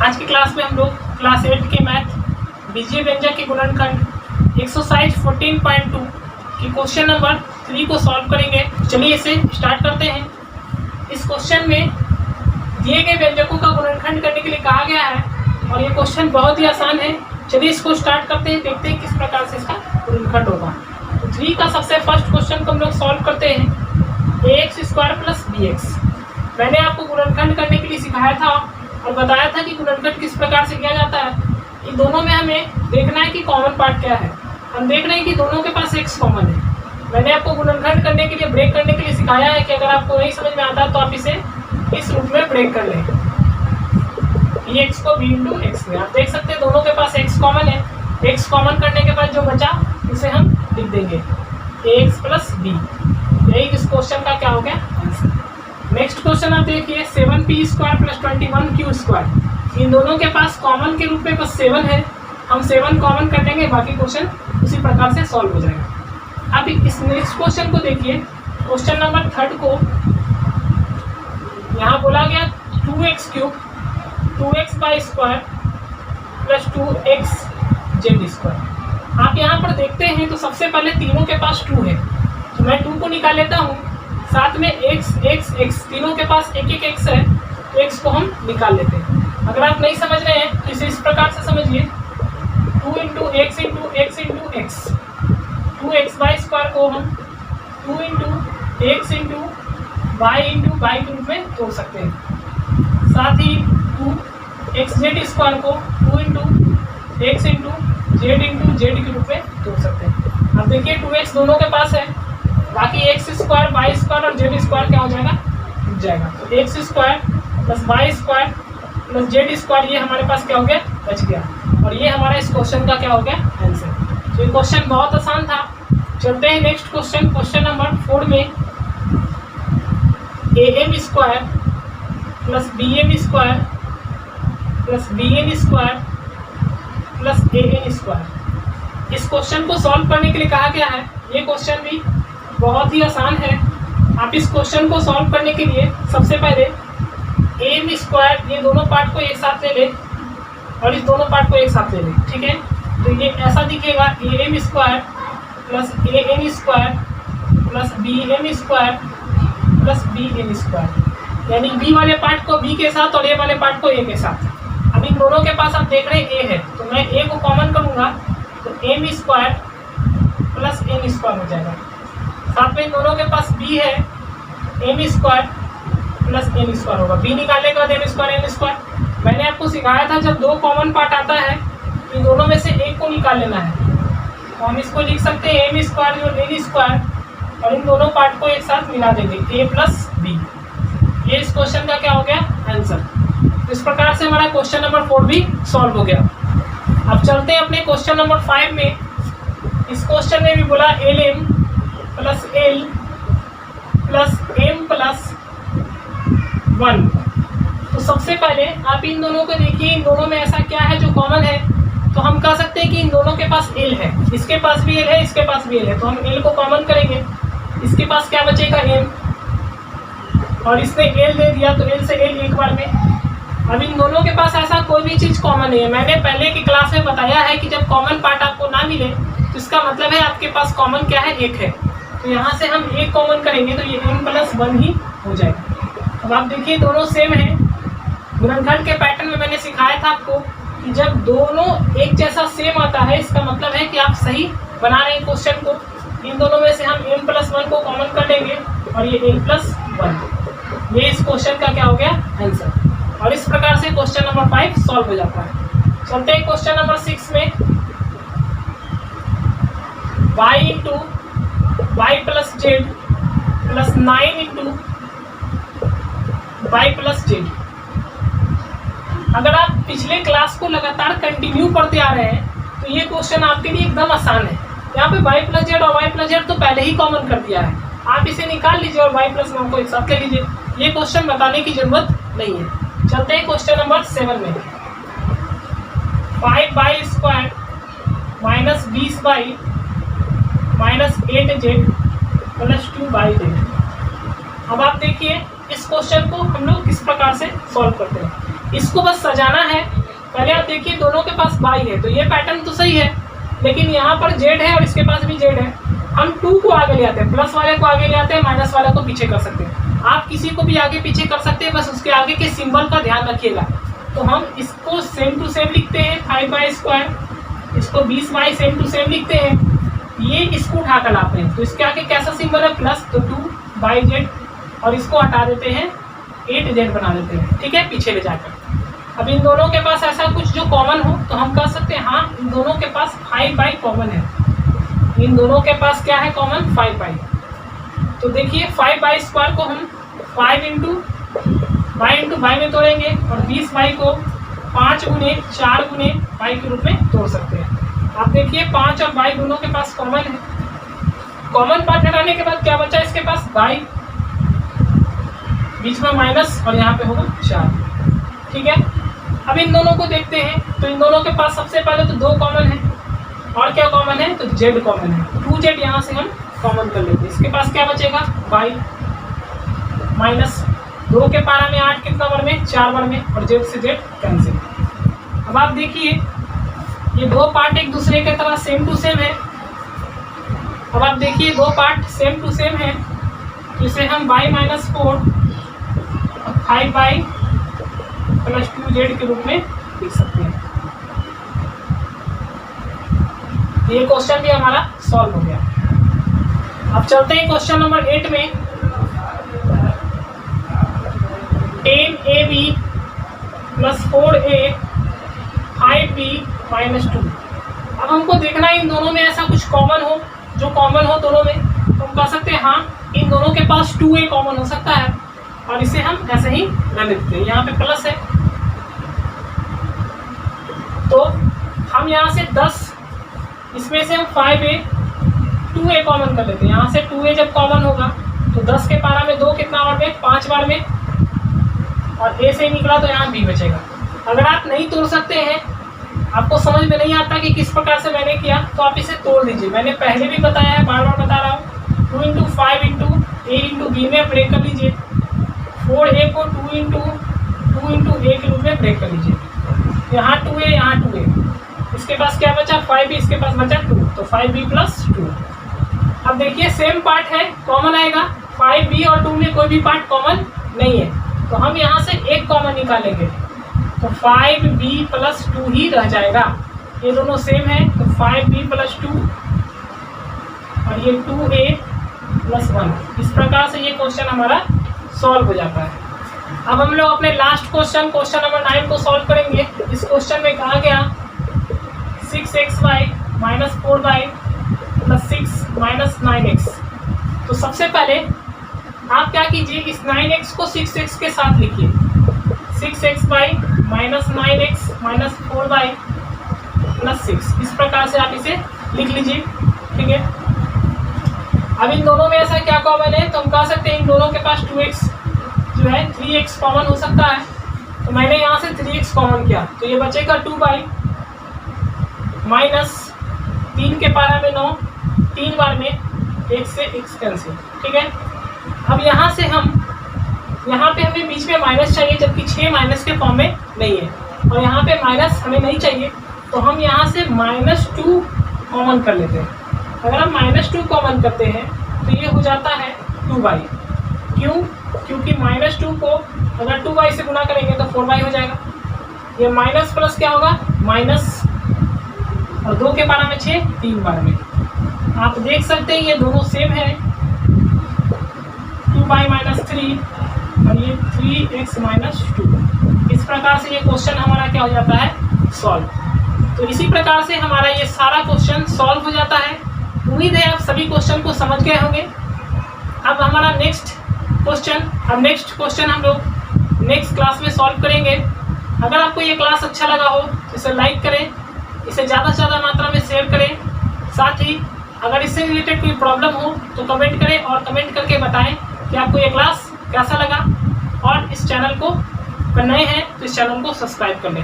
आज की क्लास में हम लोग क्लास 8 के मैथ बीजीय व्यंजक के गुणनखंड एक्सरसाइज 14.2 की क्वेश्चन नंबर 3 को सॉल्व करेंगे। चलिए इसे स्टार्ट करते हैं। इस क्वेश्चन में दिए गए व्यंजकों का गुणनखंड करने के लिए कहा गया है और ये क्वेश्चन बहुत ही आसान है। चलिए इसको स्टार्ट करते हैं, देखते हैं किस प्रकार से इसका गुणनखंड होगा। तो 3 का सबसे फर्स्ट क्वेश्चन को हम लोग सॉल्व करते हैं। ax² plus bx। मैंने आपको गुणनखंड करने के लिए सिखाया था और बताया था कि गुणनखंड किस प्रकार से किया जाता है। इन दोनों में हमें देखना है कि कॉमन पार्ट क्या है। हम देख रहे हैं कि दोनों के पास x कॉमन है। मैंने आपको गुणनखंड करने के लिए ब्रेक करने के लिए सिखाया है कि अगर आपको नहीं समझ में आता तो आप इसे इस रूप में ब्रेक कर लें। ये x को b इंटू एक्स में आप देख सकते हैं दोनों के पास x कॉमन है। x कॉमन करने के बाद जो बचा उसे हम लिख देंगे ax प्लस b। यही इस क्वेश्चन का क्या हो गया आंसर। नेक्स्ट क्वेश्चन आप देखिए 7p² प्लस 21q²। इन दोनों के पास कॉमन के रूप में बस 7 है। हम 7 कॉमन कर देंगे, बाकी क्वेश्चन उसी प्रकार से सॉल्व हो जाएगा। अब इस नेक्स्ट क्वेश्चन को देखिए, क्वेश्चन नंबर 3 को यहाँ बोला गया 2x³ 2x² प्लस 2xz²। आप यहाँ पर देखते हैं तो सबसे पहले तीनों के पास 2 है, तो मैं 2 को निकाल लेता हूँ। साथ में x तीनों के पास एक x है, तो x को हम निकाल लेते हैं। अगर आप नहीं समझ रहे हैं तो इसे इस प्रकार से समझिए 2 into x into x into x. 2xy² को हम 2 इंटू एक्स इंटू वाई के रूप में तोड़ सकते हैं। साथ ही 2xz² को 2 इंटू एक्स इंटू जेड के रूप में तोड़ सकते हैं। अब देखिए 2x दोनों के पास है, बाकी x² y² और z² क्या हो जाएगा, रुक जाएगा। तो x² plus y² plus z² ये हमारे पास क्या हो गया, बच गया। और ये हमारा इस क्वेश्चन का क्या हो गया आंसर। तो ये क्वेश्चन बहुत आसान था। चलते हैं नेक्स्ट क्वेश्चन, क्वेश्चन नंबर 4 में am² plus bm² plus bn² plus an²। इस क्वेश्चन को सॉल्व करने के लिए कहा गया है। ये क्वेश्चन भी बहुत ही आसान है। आप इस क्वेश्चन को सॉल्व करने के लिए सबसे पहले am² ये दोनों पार्ट को एक साथ ले लें और इस दोनों पार्ट को एक साथ ले लें, ठीक है। तो ये ऐसा दिखेगा am² plus an² plus bm² plus bn², यानी b वाले पार्ट को b के साथ और a वाले पार्ट को a के साथ। अब इन दोनों के पास आप देख रहे हैं a है, तो मैं a को कॉमन करूंगा तो m² प्लस n² हो जाएगा। साथ में इन दोनों के पास b है, m² प्लस n² होगा। b निकालने के बाद m²। मैंने आपको सिखाया था जब 2 कॉमन पार्ट आता है इन दोनों में से एक को निकाल लेना है, तो हम इसको लिख सकते हैं m² और n² और इन दोनों पार्ट को एक साथ मिला देंगे a प्लस b। ये इस क्वेश्चन का क्या हो गया आंसर। इस प्रकार से हमारा क्वेश्चन नंबर 4 भी सॉल्व हो गया। अब चलते हैं अपने क्वेश्चन नंबर 5 में। इस क्वेश्चन में भी बोला lm plus l plus m plus 1। तो सबसे पहले आप इन दोनों को देखिए, इन दोनों में ऐसा क्या है जो कॉमन है। तो हम कह सकते हैं कि इन दोनों के पास l है, इसके पास भी l है, इसके पास भी l है, तो हम l को कॉमन करेंगे। इसके पास क्या बचेगा m, और इसने l दे दिया तो l से l एक बार में। अब इन दोनों के पास ऐसा कोई भी चीज़ कॉमन नहीं है। मैंने पहले की क्लास में बताया है कि जब कॉमन पार्ट आपको ना मिले तो इसका मतलब है आपके पास कॉमन क्या है, एक है। तो यहाँ से हम एक कॉमन करेंगे तो ये m प्लस 1 ही हो जाएगा। अब आप देखिए दोनों सेम है। गुणनखंड के पैटर्न में मैंने सिखाया था आपको कि जब दोनों एक जैसा सेम आता है इसका मतलब है कि आप सही बना रहे हैं क्वेश्चन को। इन दोनों में से हम m प्लस 1 को कॉमन कर लेंगे और ये m प्लस 1। ये इस क्वेश्चन का क्या हो गया आंसर। और इस प्रकार से क्वेश्चन नंबर 5 सॉल्व हो जाता है। चलते हैं क्वेश्चन नंबर 6 में y into Y plus Z plus 9 into Y plus Z. अगर आप पिछले क्लास को लगातार कंटिन्यू पढ़ते आ रहे हैं तो ये क्वेश्चन आपके लिए एकदम आसान है। यहाँ पे y प्लस जेड और वाई प्लस जेड तो पहले ही कॉमन कर दिया है, आप इसे निकाल लीजिए और y प्लस 1 को एक साथ ले लीजिए। ये क्वेश्चन बताने की जरूरत नहीं है। चलते हैं क्वेश्चन नंबर 7 में 5y² minus 20y minus 8z plus 2yz। अब आप देखिए इस क्वेश्चन को हम लोग किस प्रकार से सॉल्व करते हैं। इसको बस सजाना है पहले आप देखिए दोनों के पास बाई है, तो ये पैटर्न तो सही है, लेकिन यहाँ पर जेड है और इसके पास भी जेड है। हम 2 को आगे ले आते हैं, प्लस वाले को आगे ले आते हैं, माइनस वाले को पीछे कर सकते हैं। आप किसी को भी आगे पीछे कर सकते हैं, बस उसके आगे के सिंबल का ध्यान रखिएगा। तो हम इसको सेम टू सेम लिखते हैं 5/², इसको 20 सेम टू सेम लिखते हैं। ये इसको उठा कर लाते हैं, तो इसके आगे कैसा सिंबल है प्लस, तो 2/z, और इसको हटा देते हैं 8z बना देते हैं, ठीक है, पीछे ले जाकर। अब इन दोनों के पास ऐसा कुछ जो कॉमन हो तो हम कह सकते हैं हाँ इन दोनों के पास 5/, कॉमन है। इन दोनों के पास क्या है कॉमन, 5/। तो देखिए 5/² को हम 5 इंटू बाई में तोड़ेंगे और 20/, को 5 गुने 4 गुने बाई के रूप में तोड़ सकते हैं। आप देखिए 5 और बाई दोनों के पास कॉमन है। कॉमन पार्ट हटाने के बाद क्या बचा इसके पास, बाई, बीच में माइनस और यहाँ पे होगा 4, ठीक है। अब इन दोनों को देखते हैं, तो इन दोनों के पास सबसे पहले तो 2 कॉमन है, और क्या कॉमन है, तो z कॉमन है। 2z यहाँ से हम कॉमन कर लेते हैं। इसके पास क्या बचेगा, बाई माइनस 2 के पारा में 8 कितना बार में, 4 बार में, और z से z कैंसिल। अब आप देखिए ये 2 पार्ट एक दूसरे के तरह सेम टू सेम है। अब आप देखिए 2 पार्ट सेम टू सेम है, तो इसे हम y-4 5/, प्लस 2z के रूप में लिख सकते हैं। ये क्वेश्चन भी हमारा सॉल्व हो गया। अब चलते हैं क्वेश्चन नंबर 8 में। 10ab plus 4a 5b -2। अब हमको देखना है इन दोनों में ऐसा कुछ कॉमन हो, जो कॉमन हो दोनों में, तो हम कह सकते हैं हाँ इन दोनों के पास 2a कॉमन हो सकता है, और इसे हम ऐसे ही रख देते हैं। यहाँ पे प्लस है, तो हम यहाँ से 10, इसमें से हम 5a 2a कॉमन कर लेते हैं। यहाँ से 2a जब कॉमन होगा तो 10 के पारा में 2 कितना बार में, 5 बार में, और a से निकला तो यहाँ b बचेगा। अगर आप नहीं तोड़ सकते हैं, आपको समझ में नहीं आता कि किस प्रकार से मैंने किया, तो आप इसे तोड़ दीजिए। मैंने पहले भी बताया है, बार बार बता रहा हूँ। 2 into 5 into a into b में ब्रेक कर लीजिए। 4a को 2 इंटू a के रूप में ब्रेक कर लीजिए। यहाँ 2a, यहाँ 2a, इसके पास क्या बचा 5b, इसके पास बचा 2, तो 5b + 2। अब देखिए सेम पार्ट है, कॉमन आएगा। 5b और 2 में कोई भी पार्ट कॉमन नहीं है, तो हम यहाँ से एक कॉमन निकालेंगे, तो 5b + 2 ही रह जाएगा। ये दोनों सेम है, तो 5b + 2 और ये 2a + 1। इस प्रकार से ये क्वेश्चन हमारा सॉल्व हो जाता है। अब हम लोग अपने लास्ट क्वेश्चन नंबर 9 को सॉल्व करेंगे। इस क्वेश्चन में कहा गया 6xy - 4y + 6 - 9x। तो सबसे पहले आप क्या कीजिए, इस 9x को 6x के साथ लिखिए। 6xy - 9x - 4y + 6, इस प्रकार से आप इसे लिख लीजिए, ठीक है। अब इन दोनों में ऐसा क्या कॉमन है, तो हम कह सकते हैं इन दोनों के पास 2x जो है 3x कॉमन हो सकता है। तो मैंने यहाँ से 3x कॉमन किया, तो ये बचेगा 2y माइनस 3 के पारा में 9, 3 बार में 1 से x कैंसिल, ठीक है। अब यहाँ से हम यहाँ पे हमें बीच में माइनस चाहिए, जबकि 6 माइनस के फॉर्म में नहीं है, और यहाँ पे माइनस हमें नहीं चाहिए, तो हम यहाँ से -2 कॉमन कर लेते हैं। अगर हम -2 कॉमन करते हैं तो ये हो जाता है 2y। क्यों? क्योंकि -2 को अगर 2y से गुना करेंगे तो 4y हो जाएगा। ये माइनस प्लस क्या होगा, माइनस, और 2 के पारा में 6, 3 बार में। आप देख सकते हैं ये दोनों सेम है, 2y - 3 और ये 3x - 2। इस प्रकार से ये क्वेश्चन हमारा क्या हो जाता है, सॉल्व। तो इसी प्रकार से हमारा ये सारा क्वेश्चन सॉल्व हो जाता है। उम्मीद है आप सभी क्वेश्चन को समझ गए होंगे। अब हमारा नेक्स्ट क्वेश्चन हम लोग नेक्स्ट क्लास में सॉल्व करेंगे। अगर आपको ये क्लास अच्छा लगा हो तो इसे लाइक करें, इसे ज़्यादा से ज़्यादा मात्रा में शेयर करें। साथ ही अगर इससे रिलेटेड कोई प्रॉब्लम हो तो कमेंट करें, और कमेंट करके बताएं कि आपको ये क्लास कैसा लगा। और इस चैनल को अगर नए हैं तो इस चैनल को सब्सक्राइब कर लें।